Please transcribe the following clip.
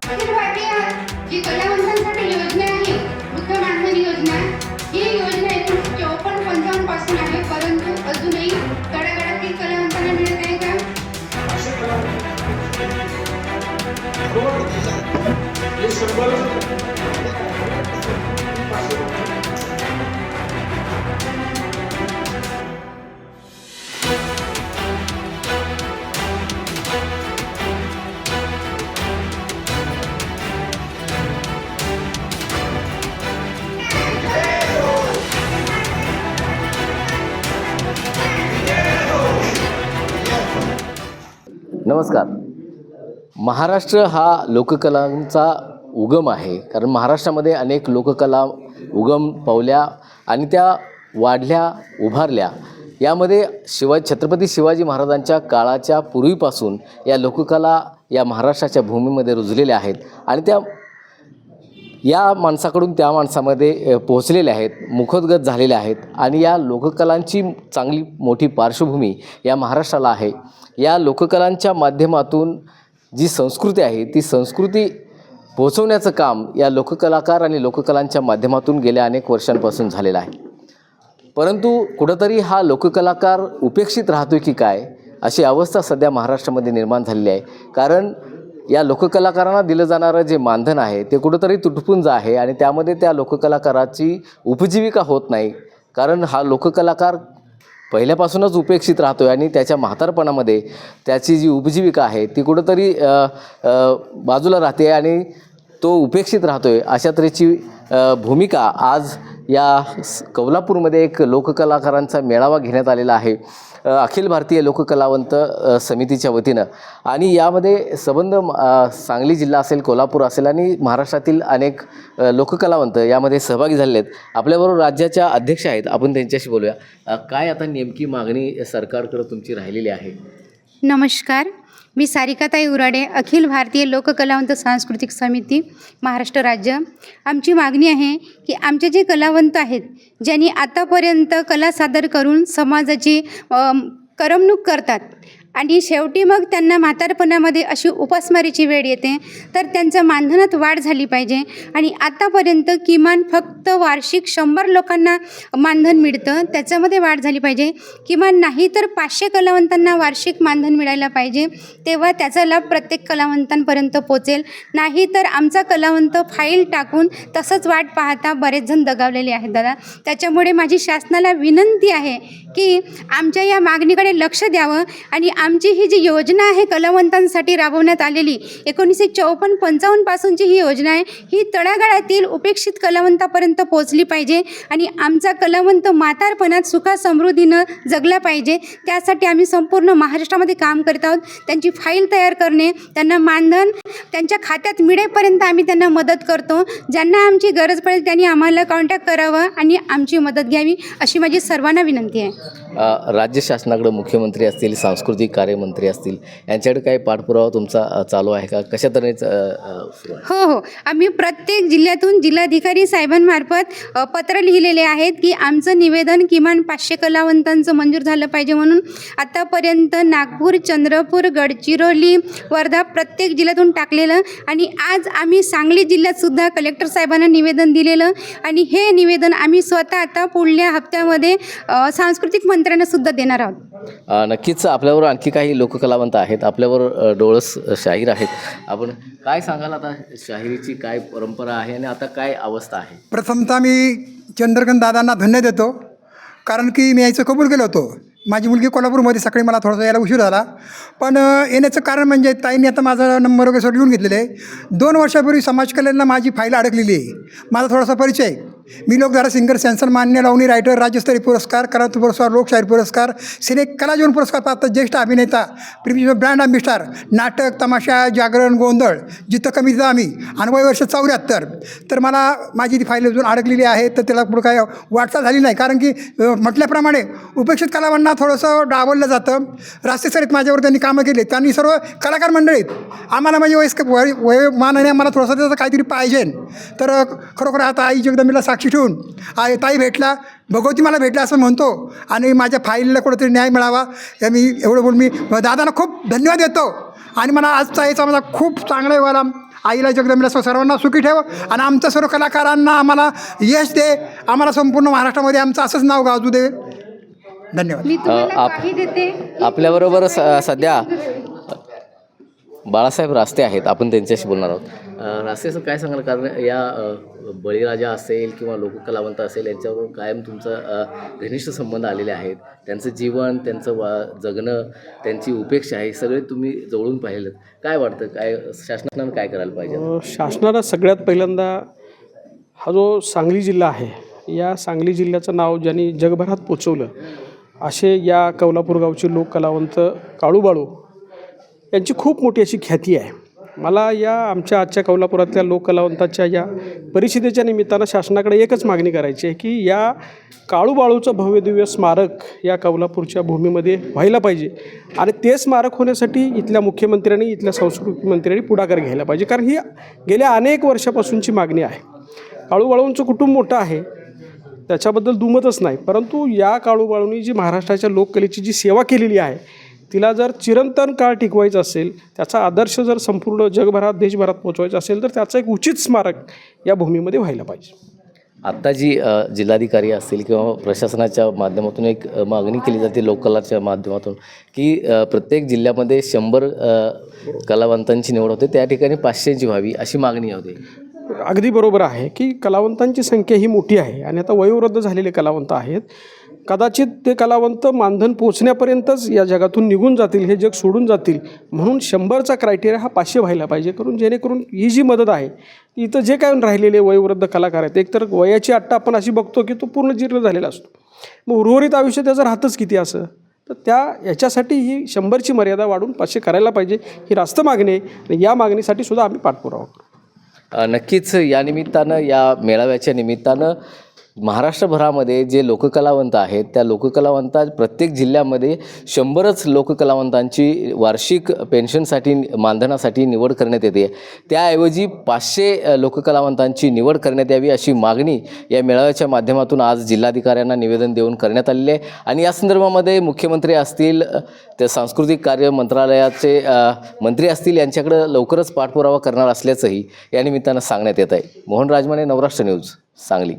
अखिल भारतीय जी कलावंतांसाठी योजना आहे, वृद्ध मानधन योजना, ही योजना 1954-55 पासून आहे, परंतु अजूनही तळागाळातील कलावंतांना मिळत आहे का? नमस्कार. महाराष्ट्र हा लोककलांचा उगम आहे, कारण महाराष्ट्रामध्ये अनेक लोककला उगम पावल्या आणि त्या वाढल्या, उभारल्या. यामध्ये छत्रपती शिवाजी महाराजांच्या काळाच्या पूर्वीपासून या लोककला या महाराष्ट्राच्या भूमीमध्ये रुजलेल्या आहेत आणि त्या या माणसाकडून त्या माणसामध्ये पोहोचलेल्या आहेत, मुखोद्गत झालेल्या आहेत आणि या लोककलांची चांगली मोठी पार्श्वभूमी या महाराष्ट्राला आहे. या लोककलांच्या माध्यमातून जी संस्कृती आहे ती संस्कृती पोहोचवण्याचं काम या लोककलाकार आणि लोककलांच्या माध्यमातून गेल्या अनेक वर्षांपासून झालेलं आहे. परंतु कुठंतरी हा लोककलाकार उपेक्षित राहतो की काय, अशी अवस्था सध्या महाराष्ट्रामध्ये निर्माण झालेली आहे. कारण या लोककलाकारांना दिलं जाणारं जे मानधन आहे ते कुठंतरी तुटपुंज आहे आणि त्यामध्ये त्या लोककलाकाराची उपजीविका होत नाही. कारण हा लोककलाकार पहिल्यापासूनच उपेक्षित राहतो आहे आणि त्याच्या म्हातारपणामध्ये त्याची जी उपजीविका आहे ती कुठंतरी बाजूला राहते आणि तो उपेक्षित राहतो आहे. अशा तऱ्हेची भूमिका आज या कोल्हापूरमध्ये एक लोककलाकारांचा मेळावा घेण्यात आलेला आहे अखिल भारतीय लोककलावंत समितीच्या वतीनं. आणि यामध्ये संबंध सांगली जिल्हा असेल, कोल्हापूर असेल आणि महाराष्ट्रातील अनेक लोककलावंत यामध्ये सहभागी झालेले आहेत. आपल्याबरोबर राज्याच्या अध्यक्ष आहेत, आपण त्यांच्याशी बोलूया. काय आता नेमकी मागणी सरकारकडे तुमची राहिलेली आहे? नमस्कार, मी सारिकाताई उराडे, अखिल भारतीय लोककलावंत सांस्कृतिक समिती महाराष्ट्र राज्य. आमची मागणी आहे की आमचे जे कलावंत आहेत, ज्यांनी आतापर्यंत कला सादर करून समाजाची करमणूक करतात आणि शेवटी मग त्यांना म्हातारपणामध्ये अशी उपासमारीची वेळ येते, तर त्यांच्या मानधनात वाढ झाली पाहिजे. आणि आतापर्यंत किमान फक्त वार्षिक 100 लोकांना मानधन मिळतं, त्याच्यामध्ये वाढ झाली पाहिजे. किमान नाही तर 500 कलावंतांना वार्षिक मानधन मिळायला पाहिजे, तेव्हा त्याचा लाभ प्रत्येक कलावंतांपर्यंत पोचेल. नाही तर आमचा कलावंत फाईल टाकून तसंच वाट पाहता बरेच जण दगावलेले आहेत दादा. त्याच्यामुळे माझी शासनाला विनंती आहे की आमच्या या मागणीकडे लक्ष द्यावं आणि आमची ही जी योजना आहे कलावंतांसाठी राबवण्यात आलेली 1954-55 पासूनची ही योजना आहे, ही तळागाळातील उपेक्षित कलावंतापर्यंत पोहोचली पाहिजे आणि आमचा कलावंत म्हातारपणात सुखासमृद्धीनं जगला पाहिजे. त्यासाठी आम्ही संपूर्ण महाराष्ट्रामध्ये काम करत आहोत. त्यांची फाईल तयार करणे, त्यांना मानधन त्यांच्या खात्यात मिळेपर्यंत आम्ही त्यांना मदत करतो. ज्यांना आमची गरज पडेल त्यांनी आम्हाला कॉन्टॅक्ट करावं आणि आमची मदत घ्यावी, अशी माझी सर्वांना विनंती आहे. राज्य शासनाकडे मुख्यमंत्री असतील, सांस्कृतिक कार्यमंत्री असतील, यांच्याकडे काही पाठपुरावा तुमचा चालू आहे का? कशा तऱ्हेचं? हो, आम्ही प्रत्येक जिल्ह्यातून जिल्हाधिकारी साहेबांमार्फत पत्र लिहिलेले आहेत की आमचं निवेदन किमान 500 कलावंतांचं मंजूर झालं पाहिजे म्हणून. आतापर्यंत नागपूर, चंद्रपूर, गडचिरोली, वर्धा प्रत्येक जिल्ह्यातून टाकलेलं आणि आज आम्ही सांगली जिल्ह्यातसुद्धा कलेक्टर साहेबांना निवेदन दिलेलं आणि हे निवेदन आम्ही स्वतः आता पुढल्या हप्त्यामध्ये सांस्कृतिक मंत्र्यांना सुद्धा देणार आहोत. नक्कीच आपल्यावर आणखी काही लोककलावंत आहेत, आपल्यावर डोळस शाहीर आहेत. आपण काय सांगाल आता, शाहिरीची काय परंपरा आहे आणि आता काय अवस्था आहे? प्रथमतः मी चंद्रकांत दादांना धन्यवाद देतो, कारण की मी यायचं कबूल केलं होतं. माझी मुलगी कोल्हापूरमध्ये, सकाळी मला थोडासा यायला उशीर झाला, पण येण्याचं कारण म्हणजे ताईंनी आता माझा नंबर वगैरे लिहून घेतलेले आहे. 2 वर्षापूर्वी समाज कल्याणला माझी फाईल अडकलेली आहे. माझा थोडासा परिचय, मी लोकधारा सिंगर, सॅन्सन मान्य लावणी रायटर, राज्यस्तरीय पुरस्कार, करांत पुरस्कार, लोकशाहीर पुरस्कार, सिने कलाजीवन पुरस्कार प्राप्त ज्येष्ठ अभिनेता, ब्रँड अम्बॅसिडर, नाटक, तमाशा, जागरण, गोंधळ, जिथं कमी तिथं आम्ही, आणि वय वर्ष 74. तर मला माझी ती फाईल अजून अडकलेली आहे, तर त्याला पुढं काय वाटचाल झाली नाही. कारण की म्हटल्याप्रमाणे उपेक्षित कलावांना थोडंसं डावललं जातं. राष्ट्रस्तरीत माझ्यावर त्यांनी कामं केली, त्यांनी सर्व कलाकार मंडळीत आम्हाला म्हणजे वयोमानाने आम्हाला थोडंसं त्याचं काहीतरी पाहिजे. तर खरोखर आता आई जगदंबेला साक्षी ठेवून ताई भेटला, भगवती मला भेटला असं म्हणतो आणि माझ्या फाईलला कुठंतरी न्याय मिळावा, या मी एवढं बोलून मी दादांना खूप धन्यवाद देतो. आणि मला आजचा याचा माझा खूप चांगला व्हायला आईला जगदंबेला सर्वांना सुखी ठेव आणि आमच्या सर्व कलाकारांना आम्हाला यश दे, आम्हाला संपूर्ण महाराष्ट्रामध्ये आमचं असंच नाव गाजू दे. धन्यवाद. मी तुम्हाला ग्वाही देते. आपल्याबरोबर सध्या बाळासाहेब रास्ते आहेत, आपण त्यांच्याशी बोलणार आहोत. रास्ते सर, काय सांगाल, कारण या बळीराजा असेल किंवा लोककलावंत असेल यांच्यावर कायम तुमचं घनिष्ठ संबंध आलेले आहेत. त्यांचं जीवन, त्यांचं जगणं, त्यांची उपेक्षा हे सगळे तुम्ही जवळून पाहिलेत. काय वाटतं, काय शासनानं काय करायला पाहिजे? शासनानं सगळ्यात पहिल्यांदा हा जो सांगली जिल्हा आहे, या सांगली जिल्ह्याचं नाव ज्यांनी जगभरात पोचवलं असे या कौलापूर गावचे लोककलावंत काळूबाळू यांची खूप मोठी अशी ख्याती आहे. मला या आमच्या आजच्या कौलापुरातल्या लोककलावंताच्या या परिषदेच्या निमित्तानं शासनाकडे एकच मागणी करायची आहे की या काळूबाळूचं भव्यदिव्य स्मारक या कौलापूरच्या भूमीमध्ये व्हायला पाहिजे आणि ते स्मारक होण्यासाठी इथल्या मुख्यमंत्र्यांनी, इथल्या सांस्कृतिक मंत्र्यांनी पुढाकार घ्यायला पाहिजे. कारण ही गेल्या अनेक वर्षापासूनची मागणी आहे. काळूबाळूंचं कुटुंब मोठं आहे, त्याच्याबद्दल दुमतच नाही, परंतु या काळूबाळूंनी जी महाराष्ट्राच्या लोककलेची जी सेवा केलेली आहे तिला जर चिरंतन काळ टिकवायचं असेल, त्याचा आदर्श जर संपूर्ण जगभरात, देशभरात पोचवायचा असेल तर त्याचं एक उचित स्मारक या भूमीमध्ये व्हायला पाहिजे. आत्ता जी जिल्हाधिकारी असतील किंवा प्रशासनाच्या माध्यमातून एक मागणी केली जाते लोककलाच्या माध्यमातून की प्रत्येक जिल्ह्यामध्ये 100 कलावंतांची निवड होते, त्या ठिकाणी 500ची व्हावी अशी मागणी होते. अगदी बरोबर आहे की कलावंतांची संख्या ही मोठी आहे आणि आता वयोवृद्ध झालेले कलावंत आहेत. कदाचित ते कलावंत मानधन पोचण्यापर्यंतच या जगातून निघून जातील, हे जग सोडून जातील. म्हणून 100चा क्रायटेरिया हा 500 व्हायला पाहिजे, करून जेणेकरून ही जी मदत आहे इथं जे काय राहिलेले वयोवृद्ध कलाकार आहेत, एकतर वयाची अट्टा आपण अशी बघतो की तो पूर्ण जीर्ण झालेला असतो, मग उर्वरित आयुष्य त्याचं राहतंच किती असं, तर याच्यासाठी ही 100ची मर्यादा वाढून 500 करायला पाहिजे, ही रास्त मागणी आहे आणि या मागणीसाठी सुद्धा आम्ही पाठपुरावा करू. नक्कीच या निमित्तानं, या मेळाव्याच्या निमित्तानं महाराष्ट्रभरामध्ये जे लोककलावंत आहेत त्या लोककलावंता प्रत्येक जिल्ह्यामध्ये 100च लोककलावंतांची वार्षिक पेन्शनसाठी, मानधनासाठी निवड करण्यात येते. त्याऐवजी 500 लोककलावंतांची निवड करण्यात यावी अशी मागणी या मेळाव्याच्या माध्यमातून आज जिल्हाधिकाऱ्यांना निवेदन देऊन करण्यात आलेले आहे. आणि या संदर्भामध्ये मुख्यमंत्री असतील, ते सांस्कृतिक कार्य मंत्रालयाचे मंत्री असतील, यांच्याकडे लवकरच पाठपुरावा करणार असल्याचंही या निमित्तानं सांगण्यात येत आहे. मोहन राजमाने, नवराष्ट्र न्यूज, सांगली.